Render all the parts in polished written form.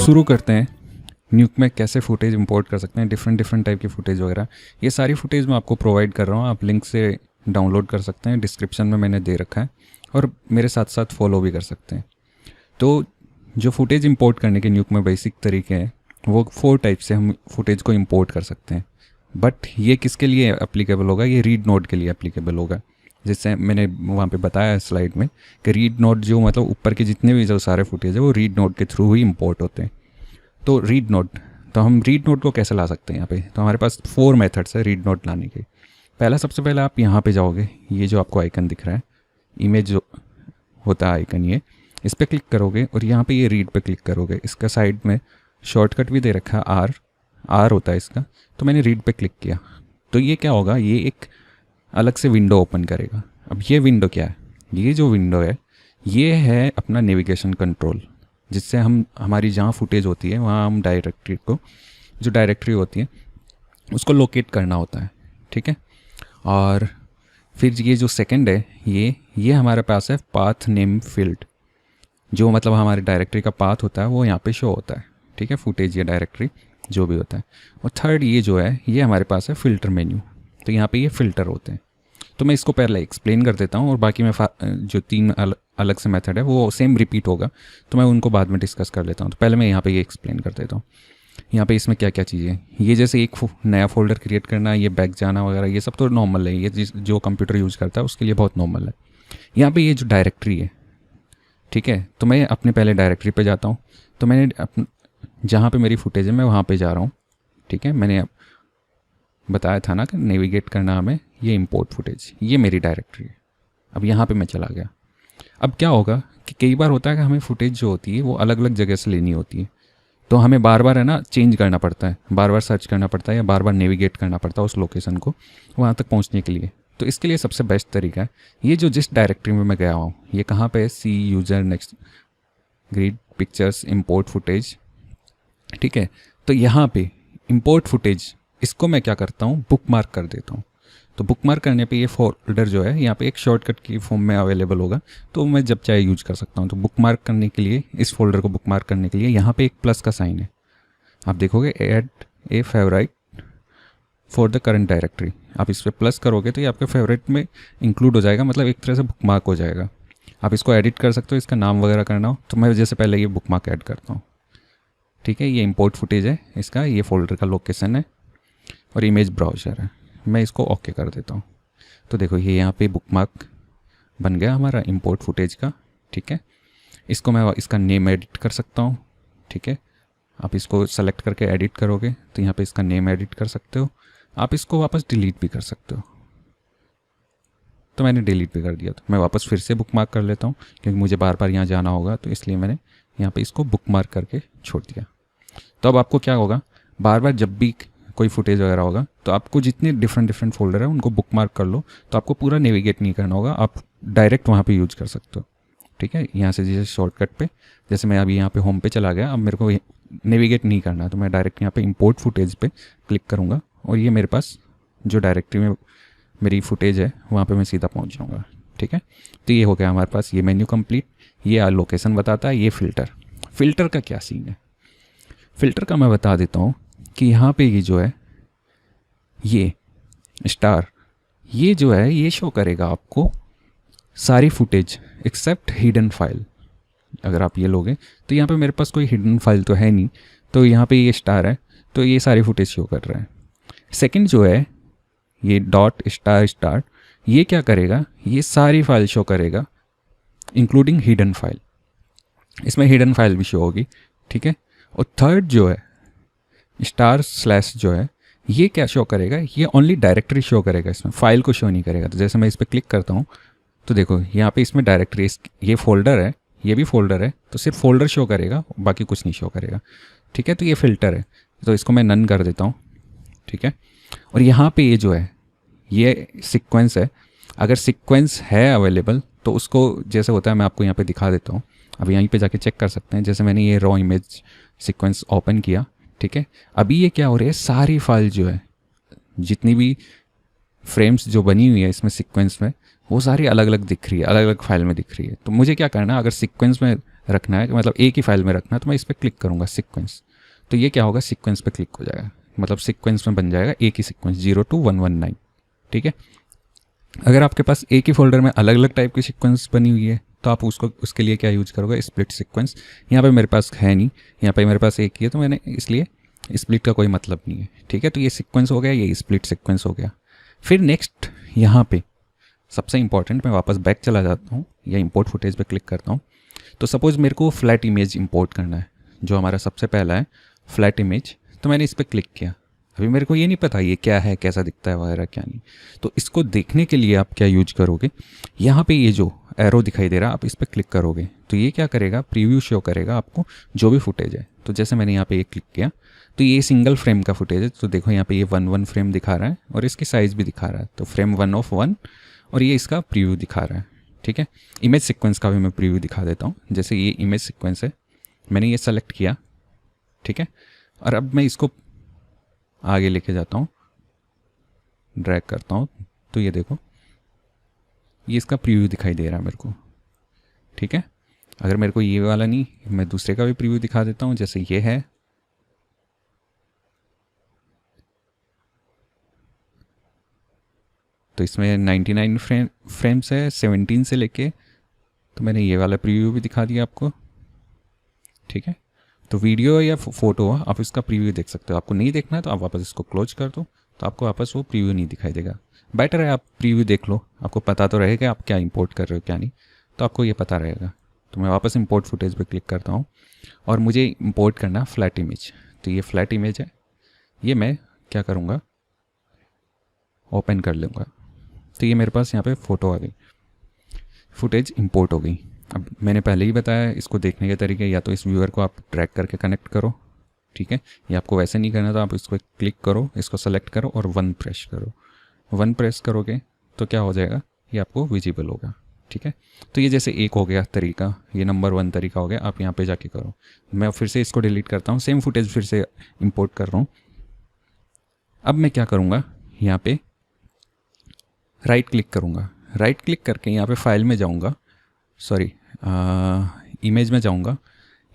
शुरू करते हैं। न्यूक में कैसे फुटेज इंपोर्ट कर सकते हैं, डिफरेंट टाइप की फुटेज वगैरह, ये सारी फुटेज मैं आपको प्रोवाइड कर रहा हूँ। आप लिंक से डाउनलोड कर सकते हैं, डिस्क्रिप्शन में मैंने दे रखा है, और मेरे साथ साथ फॉलो भी कर सकते हैं। तो जो फुटेज इंपोर्ट करने के न्यूक में बेसिक तरीके हैं, वो 4 टाइप से हम फुटेज को इंपोर्ट कर सकते हैं। बट ये किसके लिए एप्लीकेबल होगा? ये रीड नोड के लिए एप्लीकेबल होगा। जिससे मैंने वहाँ पे बताया है स्लाइड में कि रीड नोड जो मतलब ऊपर के जितने भी जो सारे फुटेज है वो रीड नोड के थ्रू ही इंपोर्ट होते हैं। तो रीड नोड, तो हम रीड नोड को कैसे ला सकते हैं यहाँ पे? तो हमारे पास 4 मेथड्स है रीड नोड लाने के। पहला, सबसे पहले आप यहाँ पे जाओगे, ये जो आपको आइकन दिख रहा है, इमेज जो होता है आइकन, ये इस पर क्लिक करोगे और यहाँ पे ये रीड पे क्लिक करोगे। इसका साइड में शॉर्टकट भी दे रखा है, आर होता है इसका। तो मैंने रीड पे क्लिक किया तो ये क्या होगा, ये एक अलग से विंडो ओपन करेगा। अब ये विंडो क्या है? ये जो विंडो है ये है अपना नेविगेशन कंट्रोल, जिससे हम हमारी जहाँ फुटेज होती है वहाँ हम डायरेक्टरी को, जो डायरेक्टरी होती है उसको लोकेट करना होता है, ठीक है। और फिर ये जो सेकंड है, ये हमारे पास है पाथ नेम फील्ड, जो मतलब हमारे डायरेक्टरी का पाथ होता है वो यहाँ पे शो होता है, ठीक है, फुटेज या डायरेक्टरी जो भी होता है। और थर्ड ये जो है, ये हमारे पास है फ़िल्टर मेन्यू। तो यहाँ पे ये फ़िल्टर होते हैं। तो मैं इसको पहले एक्सप्लेन कर देता हूँ, और बाकी मैं जो 3 अलग से मेथड है वो सेम रिपीट होगा, तो मैं उनको बाद में डिस्कस कर लेता हूँ। तो पहले मैं यहाँ पे ये एक्सप्लेन कर देता हूँ। यहाँ पे इसमें क्या क्या चीज़ें, ये जैसे एक नया फोल्डर क्रिएट करना, ये बैक जाना वगैरह, ये सब तो नॉर्मल है, ये जो कंप्यूटर यूज़ करता है उसके लिए बहुत नॉर्मल है। यहाँ पर ये जो डायरेक्टरी है, ठीक है, तो मैं अपने पहले डायरेक्टरी पे जाता हूँ। तो मैंने जहाँ पे मेरी फुटेज है मैं वहाँ पे जा रहा हूँ, ठीक है। मैंने बताया था ना कि नेविगेट करना हमें, ये इंपोर्ट फुटेज, ये मेरी डायरेक्टरी है। अब यहाँ पे मैं चला गया। अब क्या होगा कि कई बार होता है कि हमें फुटेज जो होती है वो अलग अलग जगह से लेनी होती है, तो हमें बार बार है ना चेंज करना पड़ता है, बार बार सर्च करना पड़ता है या बार बार नेविगेट करना पड़ता है उस लोकेशन को वहाँ तक पहुँचने के लिए। तो इसके लिए सबसे बेस्ट तरीका है, ये जो जिस डायरेक्टरी में मैं गया हूँ, ये कहाँ पे है, see user next grid pictures import footage, ठीक है। तो यहाँ पे इंपोर्ट फुटेज, इसको मैं क्या करता हूँ, बुक मार्क कर देता हूँ। तो बुक मार्क करने पे ये फोल्डर जो है यहाँ पे एक शॉर्टकट की फॉर्म में अवेलेबल होगा, तो मैं जब चाहे यूज कर सकता हूँ। तो बुक मार्क करने के लिए, इस फोल्डर को बुक मार्क करने के लिए यहाँ पे एक प्लस का साइन है, आप देखोगे, add a favourite for the current directory. आप इस पर प्लस करोगे तो ये आपके फेवरेट में इंक्लूड हो जाएगा, मतलब एक तरह से बुक मार्क हो जाएगा। आप इसको एडिट कर सकते हो, इसका नाम वगैरह करना हो, तो मैं जैसे पहले ये बुक मार्क ऐड करता हूँ, ठीक है। ये इंपोर्ट फुटेज है इसका, ये फोल्डर का लोकेशन है और इमेज ब्राउज़र है। मैं इसको ओके कर देता हूँ। तो देखो ये यहाँ पे बुक मार्क बन गया हमारा इंपोर्ट फुटेज का, ठीक है। इसको मैं इसका नेम एडिट कर सकता हूँ, ठीक है। आप इसको सेलेक्ट करके एडिट करोगे तो यहाँ पे इसका नेम एडिट कर सकते हो। आप इसको वापस डिलीट भी कर सकते हो। तो मैंने डिलीट भी कर दिया, तो मैं वापस फिर से बुक मार्क कर लेता हूँ, क्योंकि मुझे बार बार यहाँ जाना होगा, तो इसलिए मैंने यहाँ पे इसको बुक मार्क करके छोड़ दिया। तो अब आपको क्या होगा, बार बार जब भी कोई फुटेज वगैरह होगा तो आपको जितने डिफरेंट फोल्डर है उनको बुक मार्क कर लो, तो आपको पूरा नेविगेट नहीं करना होगा, आप डायरेक्ट वहाँ पे यूज कर सकते हो, ठीक है। यहाँ से जैसे शॉर्टकट पे, जैसे मैं अभी यहाँ पे होम पे चला गया, अब मेरे को नेविगेट नहीं करना है, तो मैं डायरेक्ट यहाँ पे इंपोर्ट फुटेज पे क्लिक करूँगा और ये मेरे पास जो डायरेक्टरी में मेरी फुटेज है वहाँ पे मैं सीधा पहुँच जाऊँगा, ठीक है। तो ये हो गया हमारे पास ये मेन्यू कंप्लीट। ये लोकेशन बताता है। ये फ़िल्टर का क्या सीन है? फ़िल्टर का मैं बता देता हूँ कि यहाँ पे ये जो है, ये स्टार, ये जो है ये शो करेगा आपको सारी फुटेज एक्सेप्ट हिडन फाइल। अगर आप ये लोगे तो यहाँ पे मेरे पास कोई हिडन फाइल तो है नहीं, तो यहाँ पे ये स्टार है, तो ये सारी फुटेज शो कर रहा है। सेकंड जो है ये डॉट स्टार, ये क्या करेगा, ये सारी फाइल शो करेगा इंक्लूडिंग हिडन फाइल, इसमें हिडन फाइल भी शो होगी, ठीक है। और थर्ड जो है स्टार स्लैश जो है, ये क्या शो करेगा, ये ओनली डायरेक्टरी शो करेगा, इसमें फाइल को शो नहीं करेगा। तो जैसे मैं इस पर क्लिक करता हूँ तो देखो यहाँ पे इसमें डायरेक्टरी, ये फोल्डर है, ये भी फोल्डर है, तो सिर्फ फोल्डर शो करेगा, बाकी कुछ नहीं शो करेगा, ठीक है। तो ये फ़िल्टर है, तो इसको मैं नन कर देता हूँ, ठीक है। और यहाँ पे ये जो है ये सीक्वेंस है, अगर सीक्वेंस है अवेलेबल तो उसको जैसे होता है मैं आपको यहाँ पे दिखा देता हूँ। अब यहीं पे जाके चेक कर सकते हैं, जैसे मैंने ये रॉ इमेज सीक्वेंस ओपन किया, ठीक है। अभी ये क्या हो रही है, सारी फाइल जो है, जितनी भी फ्रेम्स जो बनी हुई है इसमें सीक्वेंस में, वो सारी अलग अलग दिख रही है, अलग अलग फाइल में दिख रही है। तो मुझे क्या करना है, अगर सीक्वेंस में रखना है, मतलब एक ही फाइल में रखना है, तो मैं इस पर क्लिक करूँगा सीक्वेंस, तो ये क्या होगा, सीक्वेंस पे क्लिक हो जाएगा, मतलब सीक्वेंस में बन जाएगा एक ही सीक्वेंस 0 to 119। ठीक है, अगर आपके पास एक ही फोल्डर में अलग अलग टाइप की सीक्वेंस बनी हुई है तो आप उसको उसके लिए क्या यूज करोगे, स्प्लिट सीक्वेंस। यहाँ पे मेरे पास है नहीं, यहाँ पे मेरे पास एक ही है, तो मैंने इसलिए स्प्लिट का कोई मतलब नहीं है। ठीक है, तो ये सीक्वेंस हो गया, ये स्प्लिट सीक्वेंस हो गया। फिर नेक्स्ट यहाँ पे सबसे इंपॉर्टेंट, मैं वापस बैक चला जाता हूँ या इंपोर्ट फुटेज पे क्लिक करता हूँ। तो सपोज़ मेरे को फ्लैट इमेज इंपोर्ट करना है, जो हमारा सबसे पहला है फ्लैट इमेज, तो मैंने इस पर क्लिक किया। अभी मेरे को ये नहीं पता ये क्या है, कैसा दिखता है वगैरह क्या नहीं, तो इसको देखने के लिए आप क्या यूज करोगे, यहाँ पे ये जो एरो दिखाई दे रहा है आप इस पर क्लिक करोगे तो ये क्या करेगा, प्रीव्यू शो करेगा आपको जो भी फुटेज है। तो जैसे मैंने यहाँ पे ये क्लिक किया तो ये सिंगल फ्रेम का फुटेज है, तो देखो यहाँ पे ये 1 फ्रेम दिखा रहा है और इसकी साइज़ भी दिखा रहा है, तो फ्रेम 1 of 1 और ये इसका प्रीव्यू दिखा रहा है। ठीक है, इमेज सीक्वेंस का भी मैं प्रीव्यू दिखा देता हूँ। जैसे ये इमेज सीक्वेंस है, मैंने ये सेलेक्ट किया, ठीक है, और अब मैं इसको आगे लेके जाता हूँ, ड्रैग करता हूँ, तो ये देखो ये इसका प्रीव्यू दिखाई दे रहा है मेरे को। ठीक है, अगर मेरे को ये वाला नहीं, मैं दूसरे का भी प्रीव्यू दिखा देता हूँ। जैसे ये है, तो इसमें 99 फ्रेम्स है 17 से लेके, तो मैंने ये वाला प्रीव्यू भी दिखा दिया आपको। ठीक है, तो वीडियो या फ़ोटो आप इसका प्रीव्यू देख सकते हो। आपको नहीं देखना है तो आप वापस इसको क्लोज कर दो, तो आपको वापस वो प्रीव्यू नहीं दिखाई देगा। बेटर है आप प्रीव्यू देख लो, आपको पता तो रहेगा आप क्या इंपोर्ट कर रहे हो क्या नहीं, तो आपको ये पता रहेगा। तो मैं वापस इंपोर्ट फुटेज पे क्लिक करता हूँ और मुझे इंपोर्ट करना फ्लैट इमेज, तो ये फ्लैट इमेज है, ये मैं क्या करूँगा, ओपन कर लूँगा। तो ये मेरे पास यहाँ पे फ़ोटो आ गई, फुटेज इंपोर्ट हो गई। अब मैंने पहले ही बताया इसको देखने के तरीके, या तो इस व्यूअर को आप ड्रैग करके कनेक्ट करो, ठीक है, या आपको वैसे नहीं करना तो आप इसको क्लिक करो, इसको सेलेक्ट करो और 1 प्रेस करो। 1 प्रेस करोगे तो क्या हो जाएगा, ये आपको विजिबल होगा। ठीक है, तो ये जैसे एक हो गया तरीका, ये नंबर 1 तरीका हो गया। आप यहाँ पे जाके करो, मैं फिर से इसको डिलीट करता हूँ, सेम फुटेज फिर से इंपोर्ट कर रहा हूँ। अब मैं क्या करूँगा, यहाँ पे राइट क्लिक करूँगा, राइट क्लिक करके यहाँ पे फाइल में जाऊँगा, सॉरी इमेज में जाऊँगा,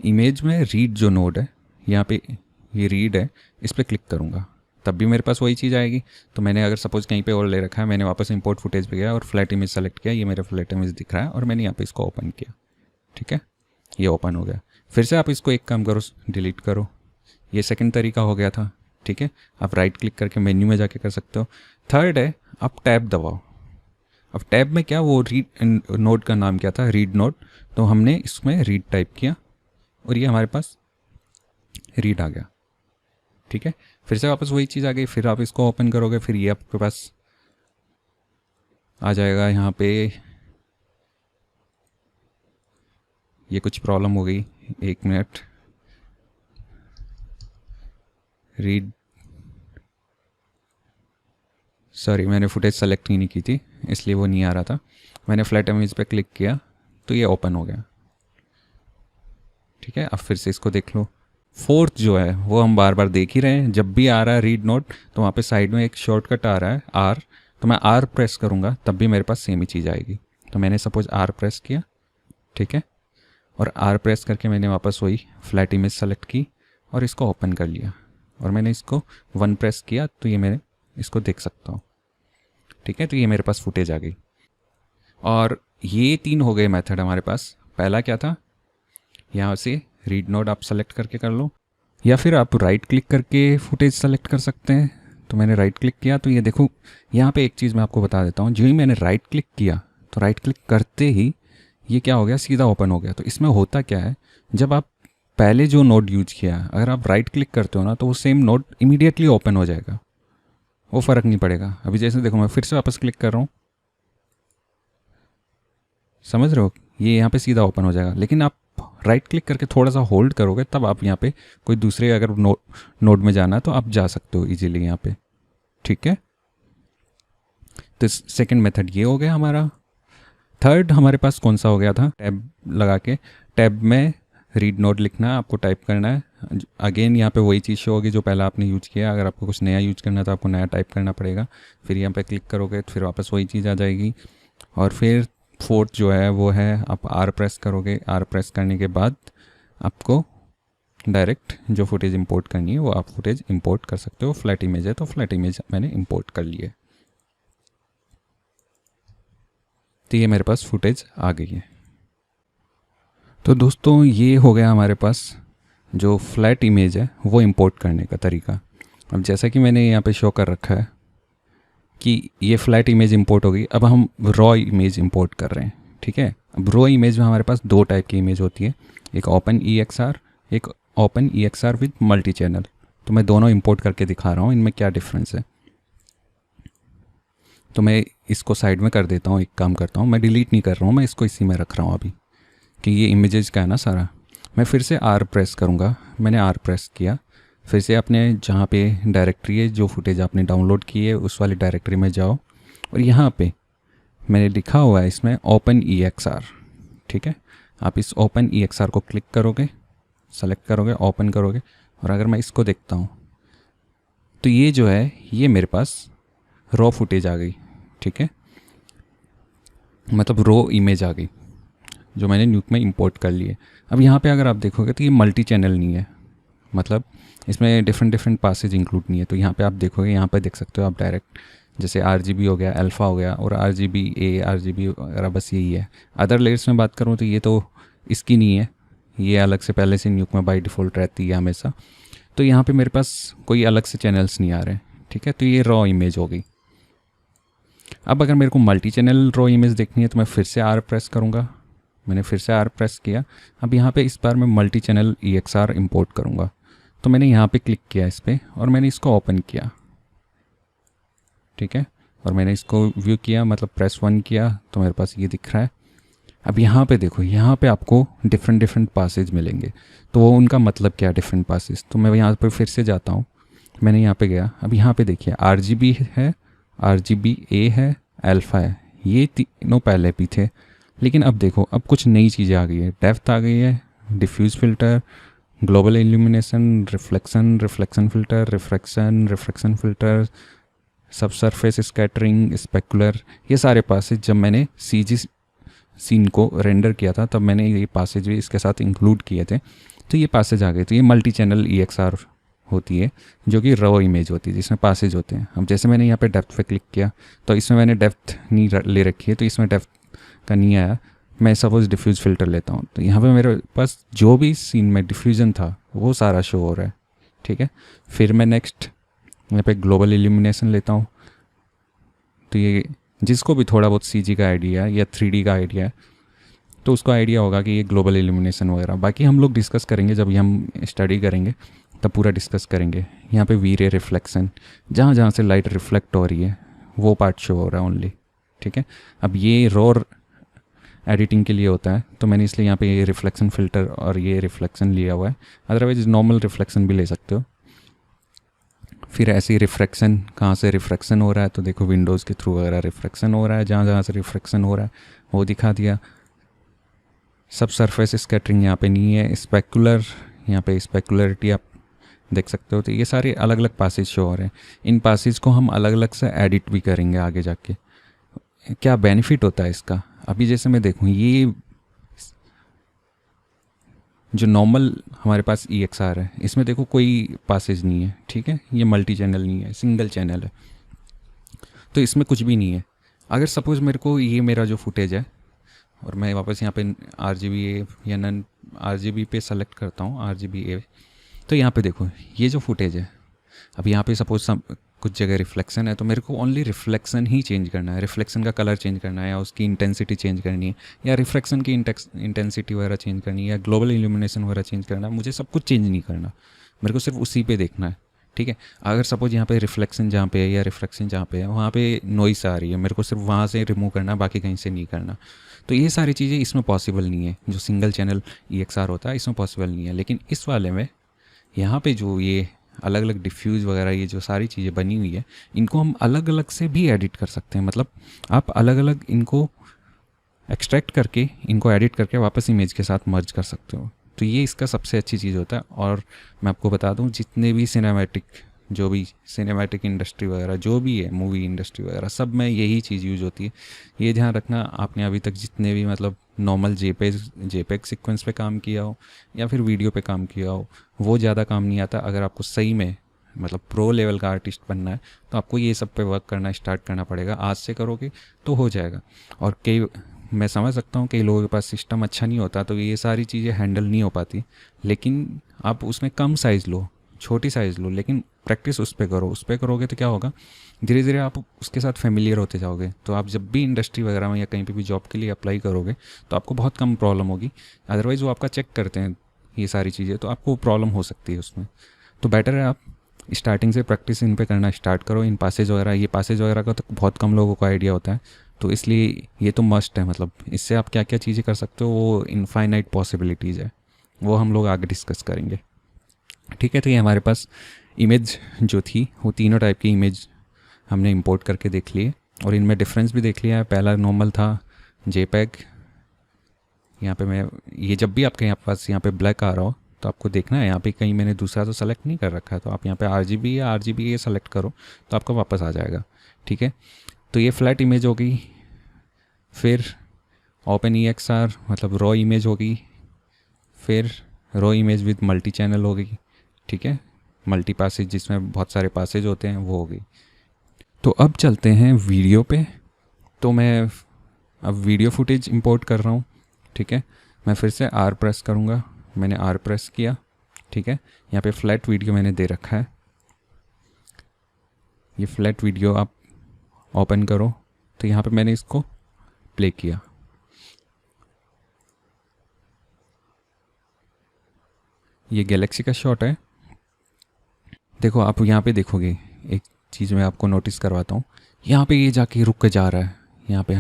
इमेज में रीड जो नोड है यहाँ पे, ये रीड है, इस पर क्लिक करूँगा, तब भी मेरे पास वही चीज़ आएगी। तो मैंने अगर सपोज़ कहीं पे और ले रखा है, मैंने वापस इंपोर्ट फुटेज पे गया और फ्लैट इमेज सेलेक्ट किया, ये मेरा फ्लैट इमेज दिख रहा है और मैंने यहाँ पे इसको ओपन किया। ठीक है, ये ओपन हो गया। फिर से आप इसको एक काम करो, डिलीट करो, ये सेकेंड तरीका हो गया था। ठीक है, आप राइट क्लिक करके मेन्यू में जाके कर सकते हो। थर्ड है, आप टैब दबाओ। अब टैब में क्या, वो रीड नोड का नाम क्या था, रीड नोड, तो हमने इसमें रीड टाइप किया और ये हमारे पास रीड आ गया। ठीक है, फिर से वापस वही चीज़ आ गई, फिर आप इसको ओपन करोगे, फिर ये आपके पास आ जाएगा। यहाँ पे ये कुछ प्रॉब्लम हो गई, 1 मिनट, रीड, सॉरी मैंने फुटेज सेलेक्ट ही नहीं की थी इसलिए वो नहीं आ रहा था। मैंने फ्लैट इमेज पे क्लिक किया तो ये ओपन हो गया। ठीक है, अब फिर से इसको देख लो। फोर्थ जो है वो हम बार बार देख ही रहे हैं, जब भी आ रहा है रीड नोट तो वहाँ पे साइड में एक शॉर्टकट आ रहा है आर, तो मैं आर प्रेस करूँगा तब भी मेरे पास सेम ही चीज़ आएगी। तो मैंने सपोज आर प्रेस किया, ठीक है, और आर प्रेस करके मैंने वापस वही फ्लैट इमेज सेलेक्ट की और इसको ओपन कर लिया और मैंने इसको 1 प्रेस किया तो ये मेरे इसको देख सकता हूँ। ठीक है, तो ये मेरे पास फुटेज आ गई। और ये 3 हो गए मेथड हमारे पास। पहला क्या था, यहाँ से रीड नोड आप सेलेक्ट करके कर लो, या फिर आप राइट क्लिक करके फुटेज सेलेक्ट कर सकते हैं। तो मैंने राइट क्लिक किया तो ये देखो, यहाँ पे एक चीज़ मैं आपको बता देता हूँ, जो ही मैंने राइट क्लिक किया तो राइट क्लिक करते ही ये क्या हो गया, सीधा ओपन हो गया। तो इसमें होता क्या है, जब आप पहले जो नोड यूज किया अगर आप राइट क्लिक करते हो ना तो वो सेम नोड इमीडिएटली ओपन हो जाएगा, वो फ़र्क नहीं पड़ेगा। अभी जैसे देखो मैं फिर से वापस क्लिक कर रहा हूँ, समझ रहे हो, ये यहाँ पे सीधा ओपन हो जाएगा। लेकिन आप राइट क्लिक करके थोड़ा सा होल्ड करोगे तब आप यहाँ पे कोई दूसरे अगर नोड में जाना है तो आप जा सकते हो इजीली यहाँ पे। ठीक है, तो सेकंड मेथड ये हो गया हमारा। थर्ड हमारे पास कौन सा हो गया था, टैब लगा के, टैब में रीड नोड लिखना है, आपको टाइप करना है। अगेन यहाँ पे वही चीज़ शो होगी जो पहला आपने यूज किया। अगर आपको कुछ नया यूज करना है तो आपको नया टाइप करना पड़ेगा। फिर यहाँ पे क्लिक करोगे तो फिर वापस वही चीज़ आ जाएगी। और फिर फोर्थ जो है वो है आप आर प्रेस करोगे। आर प्रेस करने के बाद आपको डायरेक्ट जो फुटेज इंपोर्ट करनी है वो आप फुटेज इंपोर्ट कर सकते हो। फ्लैट इमेज है तो फ्लैट इमेज मैंने इंपोर्ट कर ली है। तो ये मेरे पास फुटेज आ गई है। तो दोस्तों ये हो गया हमारे पास जो फ्लैट इमेज है वो इंपोर्ट करने का तरीका। अब जैसा कि मैंने यहाँ पे शो कर रखा है कि ये फ्लैट इमेज इंपोर्ट हो गई। अब हम रॉ इमेज इंपोर्ट कर रहे हैं, ठीक है। अब रॉ इमेज में हमारे पास दो टाइप की इमेज होती है, एक ओपन EXR, एक open EXR with multi channel. तो मैं दोनों इंपोर्ट करके दिखा रहा हूँ इनमें क्या डिफरेंस है। तो मैं इसको साइड में कर देता हूँ, एक काम करता हूँ, मैं डिलीट नहीं कर रहा हूँ, मैं इसको इसी में रख रहा हूँ अभी कि ये इमेजेस का है ना सारा। मैं फिर से R प्रेस करूँगा। मैंने R प्रेस किया, फिर से अपने जहाँ पे डायरेक्टरी है जो फुटेज आपने डाउनलोड की है उस वाली डायरेक्टरी में जाओ और यहाँ पे मैंने लिखा हुआ है इसमें ओपन EXR, ठीक है। आप इस ओपन EXR को क्लिक करोगे, सेलेक्ट करोगे, ओपन करोगे और अगर मैं इसको देखता हूँ तो ये जो है ये मेरे पास रॉ फुटेज आ गई, ठीक है। मतलब रॉ इमेज आ गई जो मैंने न्यूक में इंपोर्ट कर ली है। अब यहाँ पे अगर आप देखोगे तो ये मल्टी चैनल नहीं है, मतलब इसमें डिफरेंट पासेज इंक्लूड नहीं है। तो यहाँ पे आप देखोगे, यहाँ पे देख सकते हो आप डायरेक्ट, जैसे RGB हो गया, अल्फ़ा हो गया और RGBA, RGB वगैरह, बस यही है। अदर लेयर्स में बात करूँ तो ये तो इसकी नहीं है, ये अलग से पहले से न्यूक में बाय डिफ़ॉल्ट रहती है हमेशा। तो यहाँ पे मेरे पास कोई अलग से चैनल्स नहीं आ रहे, ठीक है। तो ये रॉ इमेज हो गई। अब अगर मेरे को मल्टी चैनल रॉ इमेज देखनी है तो मैं फिर से R प्रेस करूँगा। मैंने फिर से R प्रेस किया। अब यहाँ पे इस बार मैं मल्टी चैनल EXR इंपोर्ट करूँगा। तो मैंने यहाँ पे क्लिक किया इस पर और मैंने इसको ओपन किया, ठीक है। और मैंने इसको व्यू किया, मतलब प्रेस 1 किया तो मेरे पास ये दिख रहा है। अब यहाँ पे देखो, यहाँ पे आपको डिफरेंट पासेज मिलेंगे। तो वो उनका मतलब क्या है डिफरेंट पासेज। तो मैं यहाँ पे फिर से जाता हूँ, मैंने यहाँ पे गया। अब यहाँ पे देखिए RGB है, RGBA है, अल्फ़ा है, ये तीनों पहले भी थे। लेकिन अब देखो, अब कुछ नई चीज़ें आ गई है। डेप्थ आ गई है, diffuse filter, global illumination, reflection filter, refraction filter, सब सरफेस स्कैटरिंग, स्पेकुलर, ये सारे पासेज जब मैंने CG सीन को रेंडर किया था तब मैंने ये पासेज भी इसके साथ इंक्लूड किए थे। तो ये पासेज आ गए। तो ये मल्टी चैनल EXR होती है जो कि रॉ इमेज होती है जिसमें पासेज होते हैं। अब जैसे मैंने यहाँ पे डेप्थ पे क्लिक किया तो इसमें मैंने डेप्थ नहीं ले रखी है, तो इसमें डेप्थ का नहीं आया। मैं सपोज डिफ्यूज़ फ़िल्टर लेता हूँ तो यहाँ पे मेरे पास जो भी सीन में डिफ्यूज़न था वो सारा शो हो रहा है, ठीक है। फिर मैं नेक्स्ट यहाँ पे ग्लोबल इल्यूमिनेशन लेता हूँ। तो ये जिसको भी थोड़ा बहुत CG का आइडिया या 3D का आइडिया है तो उसको आइडिया होगा कि ये ग्लोबल इल्यूमिनेशन वगैरह। बाकी हम लोग डिस्कस करेंगे जब हम स्टडी करेंगे तब पूरा डिस्कस करेंगे। यहाँ पे वी रे रिफ्लेक्शन, जहाँ जहाँ से लाइट रिफ्लेक्ट हो रही है वो पार्ट शो हो रहा है ओनली, ठीक है। अब ये रॉ एडिटिंग के लिए होता है तो मैंने इसलिए यहाँ पे ये रिफ्लेक्शन फ़िल्टर और ये रिफ्लेक्शन लिया हुआ है। अदरवाइज नॉर्मल रिफ्लेक्शन भी ले सकते हो। फिर ऐसे ही रिफ्रैक्शन, कहाँ से रिफ्रैक्शन हो रहा है तो देखो विंडोज़ के थ्रू वगैरह रिफ्रैक्शन हो रहा है, जहाँ जहाँ से रिफ्रैक्शन हो रहा है वो दिखा दिया। सब सरफेस स्कैटरिंग यहाँ पे नहीं है। स्पेकुलर, यहाँ पे स्पेकुलरिटी आप देख सकते हो। तो ये सारे अलग अलग पासेज शो हो रहे हैं। इन पासेज को हम अलग अलग से एडिट भी करेंगे आगे जाके। क्या बेनिफिट होता है इसका, अभी जैसे मैं देखूँ ये जो नॉर्मल हमारे पास EXR है इसमें देखो कोई पासेज नहीं है, ठीक है। ये मल्टी चैनल नहीं है, सिंगल चैनल है, तो इसमें कुछ भी नहीं है। अगर सपोज़ मेरे को ये मेरा जो फुटेज है और मैं वापस यहाँ पे RGBA या नन RGB पे सेलेक्ट करता हूँ, RGBA, तो यहाँ पे देखो ये जो फुटेज है, अब यहाँ पे सपोज कुछ जगह रिफ्लेक्शन है तो मेरे को ओनली रिफ्लेक्शन ही चेंज करना है, रिफ्लेक्शन का कलर चेंज करना है या उसकी इंटेंसिटी चेंज करनी है या रिफ्लेक्शन की इंटेंसिटी वगैरह चेंज करनी है या ग्लोबल इल्यूमिनेशन वगैरह चेंज करना है। मुझे सब कुछ चेंज नहीं करना, मेरे को सिर्फ उसी पे देखना है, ठीक है। अगर सपोज यहाँ पे रिफ्लेक्शन जहाँ पे है या रिफ्रैक्शन जहाँ पे है वहाँ पे नॉइस आ रही है, मेरे को सिर्फ वहाँ से रिमूव करना है, बाकी कहीं से नहीं करना। तो ये सारी चीज़ें इसमें पॉसिबल नहीं है। जो सिंगल चैनल EXR होता है इसमें पॉसिबल नहीं है। लेकिन इस वाले में यहाँ पे जो ये अलग अलग डिफ्यूज़ वगैरह ये जो सारी चीज़ें बनी हुई है इनको हम अलग अलग से भी एडिट कर सकते हैं। मतलब आप अलग अलग इनको एक्सट्रैक्ट करके इनको एडिट करके वापस इमेज के साथ मर्ज कर सकते हो। तो ये इसका सबसे अच्छी चीज़ होता है। और मैं आपको बता दूं जितने भी सिनेमैटिक जो भी सिनेमैटिक इंडस्ट्री वगैरह जो भी है, मूवी इंडस्ट्री वगैरह, सब में यही चीज़ यूज़ होती है। ये ध्यान रखना, आपने अभी तक जितने भी मतलब नॉर्मल जेपेग सीक्वेंस पे काम किया हो या फिर वीडियो पे काम किया हो, वो ज़्यादा काम नहीं आता। अगर आपको सही में मतलब प्रो लेवल का आर्टिस्ट बनना है तो आपको ये सब पे वर्क करना स्टार्ट करना पड़ेगा। आज से करोगे तो हो जाएगा। और कई, मैं समझ सकता हूँ कई लोगों के पास सिस्टम अच्छा नहीं होता तो ये सारी चीज़ें हैंडल नहीं हो पाती, लेकिन आप उसमें कम साइज़ लो, छोटी साइज़ लो, लेकिन प्रैक्टिस उस पर करो। उस पर करोगे तो क्या होगा, धीरे धीरे आप उसके साथ फेमिलियर होते जाओगे। तो आप जब भी इंडस्ट्री वगैरह में या कहीं पे भी जॉब के लिए अप्लाई करोगे तो आपको बहुत कम प्रॉब्लम होगी। अदरवाइज़ वो आपका चेक करते हैं ये सारी चीज़ें, तो आपको प्रॉब्लम हो सकती है उसमें। तो बेटर है आप स्टार्टिंग से प्रैक्टिस इन पे करना स्टार्ट करो, इन पासेज वगैरह। ये पासेज वगैरह का तो बहुत कम लोगों को आइडिया होता है, तो इसलिए ये तो मस्ट है। मतलब इससे आप क्या क्या चीज़ें कर सकते हो वो इनफाइनाइट पॉसिबिलिटीज़ है, वो हम लोग आगे डिस्कस करेंगे। ठीक है, तो ये हमारे पास इमेज जो थी वो तीनों टाइप की इमेज हमने इंपोर्ट करके देख लिए और इनमें डिफरेंस भी देख लिया है। पहला नॉर्मल था जेपैग। यहाँ पे मैं ये जब भी आपके यहाँ पास यहाँ पे ब्लैक आ रहा हो तो आपको देखना है यहाँ पे कहीं मैंने दूसरा तो सेलेक्ट नहीं कर रखा है, तो आप यहाँ पे RGB या RGB ये सेलेक्ट करो तो आपका वापस आ जाएगा। ठीक है, तो ये फ्लैट इमेज होगी। फिर OpenEXR मतलब रॉ इमेज होगी। फिर raw image with multi channel होगी। ठीक है, मल्टी पासेज जिसमें बहुत सारे पासेज होते हैं वो होगी। तो अब चलते हैं वीडियो पे। तो मैं अब वीडियो फुटेज इंपोर्ट कर रहा हूँ। ठीक है, मैं फिर से R प्रेस करूँगा। मैंने R प्रेस किया। ठीक है, यहाँ पे फ्लैट वीडियो मैंने दे रखा है। ये फ्लैट वीडियो आप ओपन करो तो यहाँ पे मैंने इसको प्ले किया। ये गैलेक्सी का शॉट है। देखो आप यहाँ पे देखोगे, एक चीज़ मैं आपको नोटिस करवाता हूँ। यहाँ पे ये जाके रुक के जा रहा है यहाँ पे।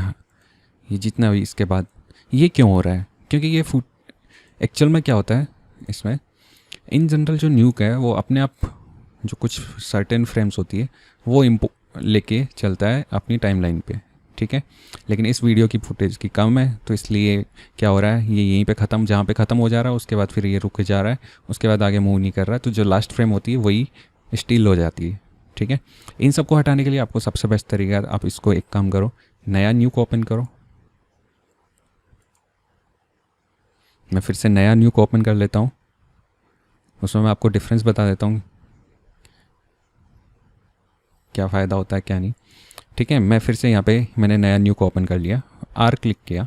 ये जितना भी इसके बाद ये क्यों हो रहा है, क्योंकि ये एक्चुअल में क्या होता है इसमें, इन जनरल जो न्यूक है वो अपने आप जो कुछ सर्टेन फ्रेम्स होती है वो लेके चलता है अपनी टाइमलाइन पे। ठीक है, लेकिन इस वीडियो की फुटेज की कम है तो इसलिए क्या हो रहा है, ये यहीं पे ख़त्म, जहाँ पे ख़त्म हो जा रहा है उसके बाद फिर ये रुक के जा रहा है, उसके बाद आगे मूव नहीं कर रहा है, तो जो लास्ट फ्रेम होती है वही स्टिल हो जाती है। ठीक है, इन सबको हटाने के लिए आपको सबसे बेस्ट तरीका है, आप इसको एक काम करो, नया न्यू को ओपन करो। मैं फिर से नया न्यू को ओपन कर लेता हूँ। उसमें मैं आपको डिफरेंस बता देता हूँ क्या फ़ायदा होता है क्या नहीं। ठीक है, मैं फिर से यहाँ पे मैंने नया न्यू को ओपन कर लिया, R क्लिक किया।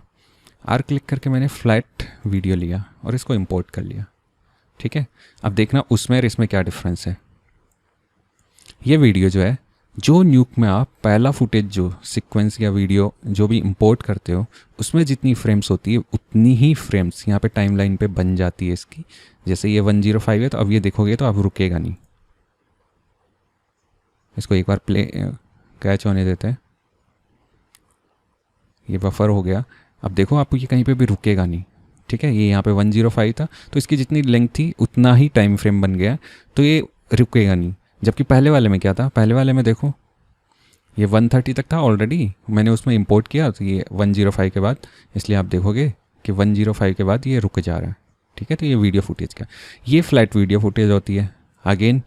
R क्लिक करके मैंने फ्लैट वीडियो लिया और इसको इंपोर्ट कर लिया। ठीक है, अब देखना उसमें और इसमें क्या डिफरेंस है। ये वीडियो जो है, जो न्यूक में आप पहला फुटेज जो सीक्वेंस या वीडियो जो भी इंपोर्ट करते हो उसमें जितनी फ्रेम्स होती है उतनी ही फ्रेम्स यहाँ पे टाइमलाइन पे बन जाती है इसकी। जैसे ये 105 है तो अब ये देखोगे तो आप रुकेगा नहीं। इसको एक बार प्ले कैच होने देते हैं। ये बफर हो गया। अब देखो आपको ये कहीं पे भी रुकेगा नहीं। ठीक है, ये यहाँ पे 105 था तो इसकी जितनी लेंथ थी उतना ही टाइम फ्रेम बन गया, तो ये रुकेगा नहीं। जबकि पहले वाले में क्या था, पहले वाले में देखो ये 130 तक था ऑलरेडी, मैंने उसमें इंपोर्ट किया तो ये 105 के बाद, इसलिए आप देखोगे कि 105 के बाद ये रुक जा रहा है। ठीक है, तो ये वीडियो फुटेज का, ये फ्लैट वीडियो फुटेज होती है। अगेन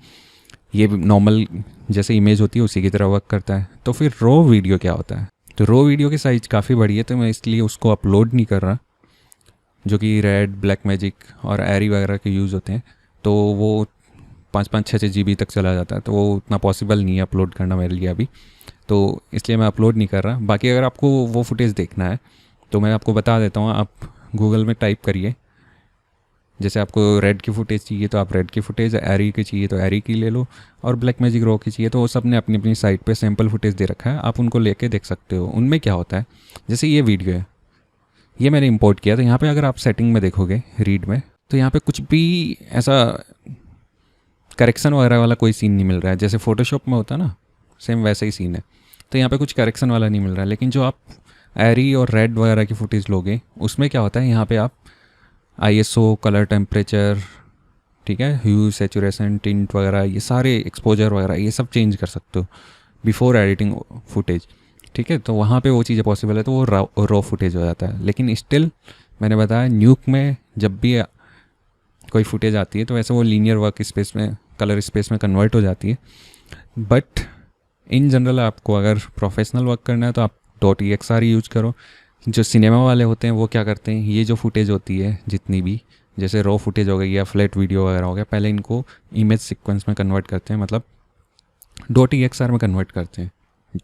ये नॉर्मल जैसे इमेज होती है उसी की तरह वर्क करता है। तो फिर रो वीडियो क्या होता है, तो रो वीडियो की साइज़ काफ़ी बड़ी है तो मैं इसलिए उसको अपलोड नहीं कर रहा, जो कि रेड, ब्लैक मैजिक और एरी वगैरह के यूज़ होते हैं, तो वो 5-5-6 GB तक चला जाता है, तो वो उतना पॉसिबल नहीं है अपलोड करना मेरे लिए अभी, तो इसलिए मैं अपलोड नहीं कर रहा। बाकी अगर आपको वो फुटेज देखना है तो मैं आपको बता देता हूँ, आप गूगल में टाइप करिए, जैसे आपको रेड की फुटेज चाहिए तो आप रेड की फुटेज, एरी की चाहिए तो एरी की ले लो, और ब्लैक मैजिक रो की चाहिए तो वो सब ने अपनी अपनी साइट पे सैम्पल फुटेज दे रखा है, आप उनको लेके देख सकते हो। उनमें क्या होता है, जैसे ये वीडियो है, ये मैंने इंपोर्ट किया, तो यहाँ पे अगर आप सेटिंग में देखोगे रीड में, तो यहाँ पे कुछ भी ऐसा करेक्शन वगैरह वाला कोई सीन नहीं मिल रहा है। जैसे फ़ोटोशॉप में होता है ना, सेम वैसा ही सीन है, तो यहाँ पे कुछ करेक्शन वाला नहीं मिल रहा है। लेकिन जो आप एरी और रेड वगैरह की फुटेज लोगे उसमें क्या होता है, यहाँ पे आप ISO, कलर टेम्परेचर, ठीक है, ह्यू, सैचुरेशन, टिंट वगैरह, ये सारे एक्सपोजर वगैरह ये सब चेंज कर सकते हो बिफोर एडिटिंग फुटेज। ठीक है, तो वहाँ पे वो चीज़ें पॉसिबल है, तो वो रॉ फुटेज हो जाता है। लेकिन स्टिल मैंने बताया न्यूक में जब भी कोई फुटेज आती है तो वैसे वो लीनियर वर्क स्पेस में कलर स्पेस में कन्वर्ट हो जाती है। बट इन जनरल आपको अगर प्रोफेशनल वर्क करना है तो आप .exr यूज करो। जो सिनेमा वाले होते हैं वो क्या करते हैं, ये जो फुटेज होती है जितनी भी, जैसे रॉ फुटेज हो गई या फ्लैट वीडियो वगैरह हो गया, पहले इनको इमेज सीक्वेंस में कन्वर्ट करते हैं, मतलब .exr में कन्वर्ट करते हैं।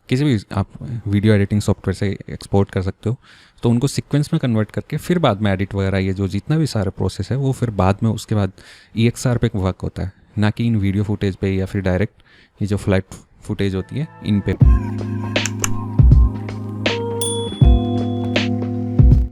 किसी भी आप वीडियो एडिटिंग सॉफ्टवेयर से एक्सपोर्ट कर सकते हो, तो उनको सीक्वेंस में कन्वर्ट करके फिर बाद में एडिट वगैरह ये जो जितना भी सारा प्रोसेस है वो फिर बाद में उसके बाद EXR पे वर्क होता है, ना कि इन वीडियो फुटेज पे या फिर डायरेक्ट ये जो फ्लैट फुटेज होती है इन पे।